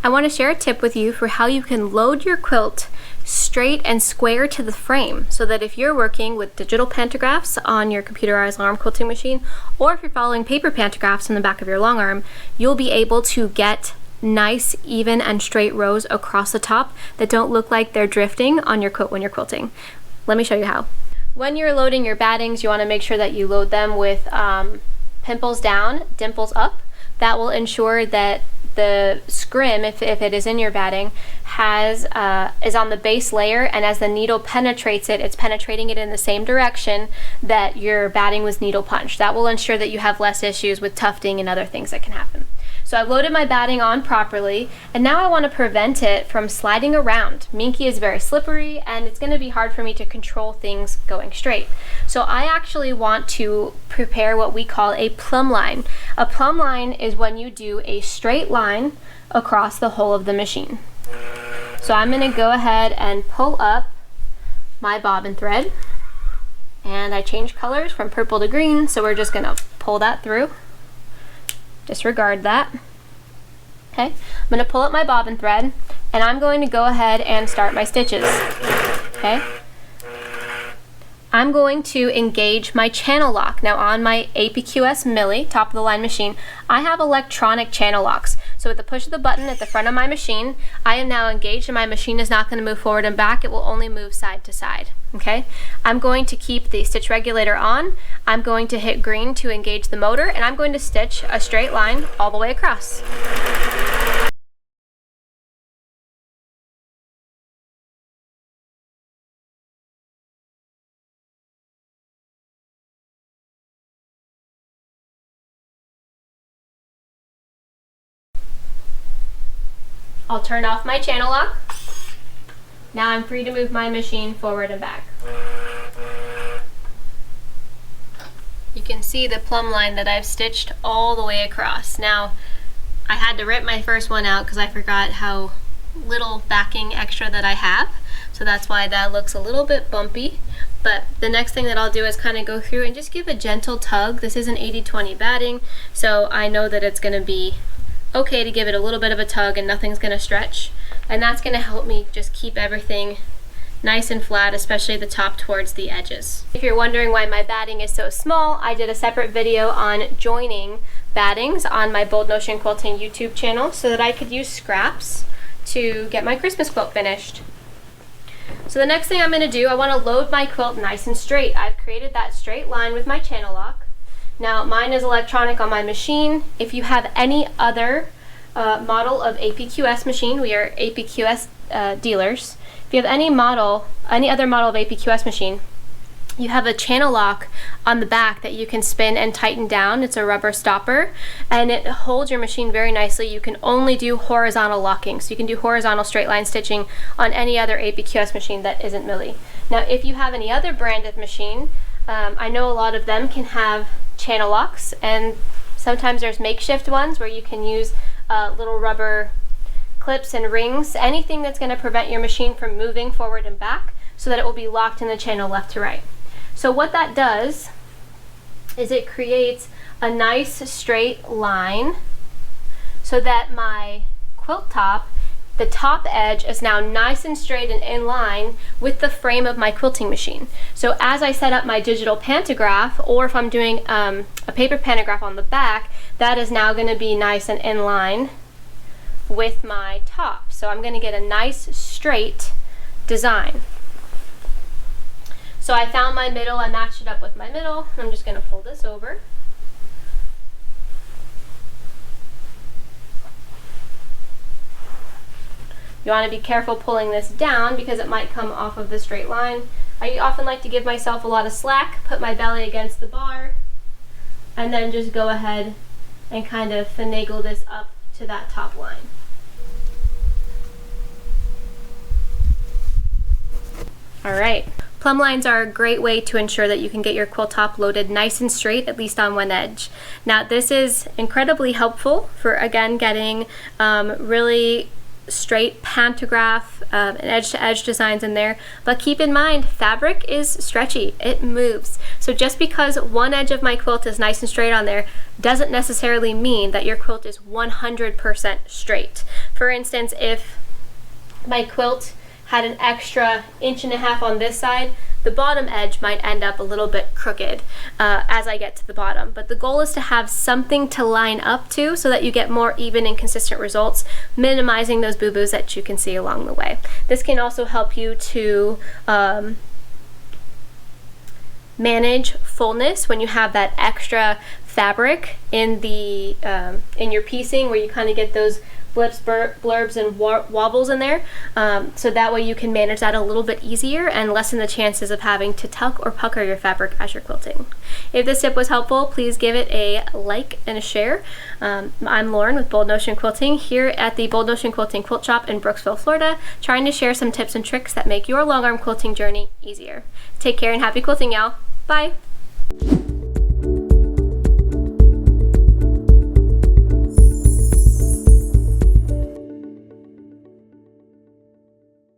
I want to share a tip with you for how you can load your quilt straight and square to the frame, so that if you're working with digital pantographs on your computerized long arm quilting machine, or if you're following paper pantographs in the back of your long arm, you'll be able to get nice, even and straight rows across the top that don't look like they're drifting on your quilt when you're quilting. Let me show you how. When you're loading your battings, you want to make sure that you load them with pimples down, dimples up. That will ensure that the scrim, if it is in your batting, is on the base layer, and as the needle penetrates it, it's penetrating it in the same direction that your batting was needle punched. That will ensure that you have less issues with tufting and other things that can happen. So I've loaded my batting on properly, and now I want to prevent it from sliding around. Minky is very slippery, and it's going to be hard for me to control things going straight. So I actually want to prepare what we call a plumb line. A plumb line is when you do a straight line across the whole of the machine. So I'm going to go ahead and pull up my bobbin thread, and I change colors from purple to green, so we're just going to pull that through. Disregard that. Okay, I'm going to pull up my bobbin thread, and I'm going to go ahead and start my stitches. Okay, I'm going to engage my channel lock. Now on my APQS Millie, top of the line machine, I have electronic channel locks. So with the push of the button at the front of my machine, I am now engaged, and my machine is not going to move forward and back. It will only move side to side. Okay, I'm going to keep the stitch regulator on. I'm going to hit green to engage the motor, and I'm going to stitch a straight line all the way across. I'll turn off my channel lock. Now I'm free to move my machine forward and back. You can see the plumb line that I've stitched all the way across. Now, I had to rip my first one out because I forgot how little backing extra that I have. So that's why that looks a little bit bumpy. But the next thing that I'll do is kind of go through and just give a gentle tug. This is an 80-20 batting, so I know that it's going to be okay to give it a little bit of a tug and nothing's going to stretch. And that's going to help me just keep everything nice and flat, especially the top towards the edges. If you're wondering why my batting is so small, I did a separate video on joining battings on my Bold Notion Quilting YouTube channel so that I could use scraps to get my Christmas quilt finished. So the next thing I'm going to do, I want to load my quilt nice and straight. I've created that straight line with my channel lock. Now mine is electronic on my machine. If you have any other model of APQS machine, we are APQS dealers. If you have any other model of APQS machine, you have a channel lock on the back that you can spin and tighten down. It's a rubber stopper, and it holds your machine very nicely. You can only do horizontal locking, so you can do horizontal straight line stitching on any other APQS machine that isn't Millie. Now if you have any other brand of machine, I know a lot of them can have channel locks, and sometimes there's makeshift ones where you can use little rubber clips and rings, anything that's going to prevent your machine from moving forward and back so that it will be locked in the channel left to right. So what that does is it creates a nice straight line so that my quilt top, the top edge, is now nice and straight and in line with the frame of my quilting machine. So as I set up my digital pantograph, or if I'm doing a paper pantograph on the back, that is now going to be nice and in line with my top. So I'm going to get a nice straight design. So I found my middle, I matched it up with my middle. I'm just going to fold this over. You want to be careful pulling this down because it might come off of the straight line. I often like to give myself a lot of slack, put my belly against the bar, and then just go ahead and kind of finagle this up to that top line. All right. Plumb lines are a great way to ensure that you can get your quilt top loaded nice and straight, at least on one edge. Now this is incredibly helpful for, again, getting really straight pantograph and edge-to-edge designs in there, but keep in mind fabric is stretchy, it moves. So just because one edge of my quilt is nice and straight on there doesn't necessarily mean that your quilt is 100% straight. For instance, if my quilt had an extra 1.5 inches on this side, the bottom edge might end up a little bit crooked as I get to the bottom. But the goal is to have something to line up to so that you get more even and consistent results, minimizing those boo-boos that you can see along the way. This can also help you to manage fullness when you have that extra fabric in the in your piecing, where you kind of get those blips, blurbs, and wobbles in there, so that way you can manage that a little bit easier and lessen the chances of having to tuck or pucker your fabric as you're quilting. If this tip was helpful, please give it a like and a share. I'm Lauren with Bold Notion Quilting here at the Bold Notion Quilting Quilt Shop in Brooksville, Florida, trying to share some tips and tricks that make your long arm quilting journey easier. Take care and happy quilting, y'all. Bye!